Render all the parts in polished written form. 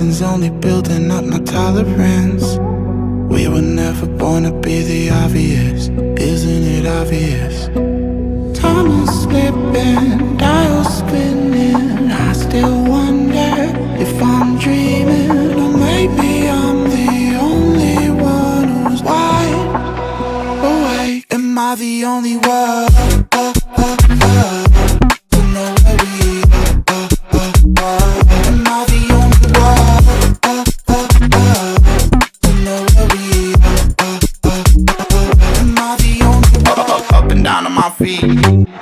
lessons only building up my tolerance. We were never born to be the obvious, isn't it obvious? Time is slipping, dials spinning. I still wonder if I'm dreaming, or maybe I'm the only one who's wide awake. Am I the only one to know where we are? Am I the only one to know where we are? Am I the only one? Up and down on my feet,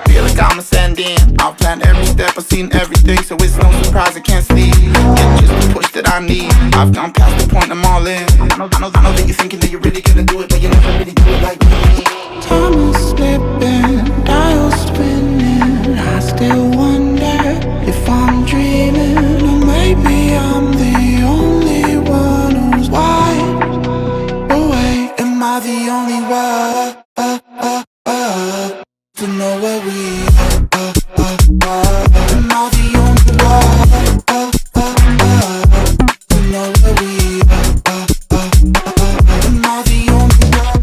feel like I'm ascending. I've planned every step, I've seen everything, so it's no surprise I can't sleep. Get just the push that I need. I've gone past the point, I'm all in. I know that you're thinking that you're really gonna do it, but you never really do it like me. Time is slipping, dials spinning. I still wonder if I'm dreaming, or maybe I'm the only one who's wide awake. Am I the only one to know where we are? Am I the only one to know where we are? Am I the only one? Am I the only one?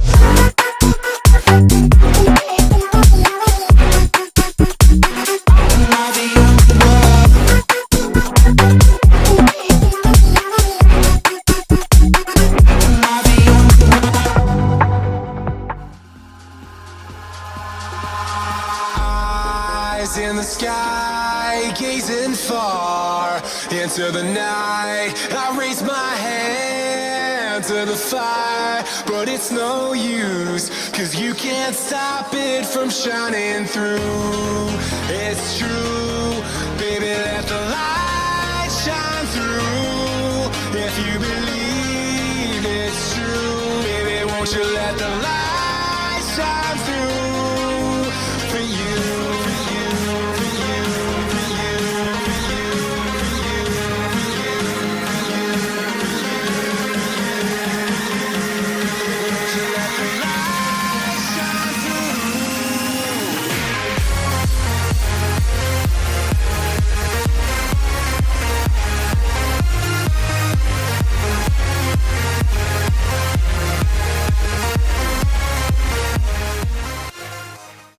Am I the only one? Eyes in the sky, gazing far into the night. I raise my hand to the fire, but it's no use, 'cause you can't stop it from shining through. It's true, baby, let the light shine through. If you believe it's true, baby, won't you let the light shine through?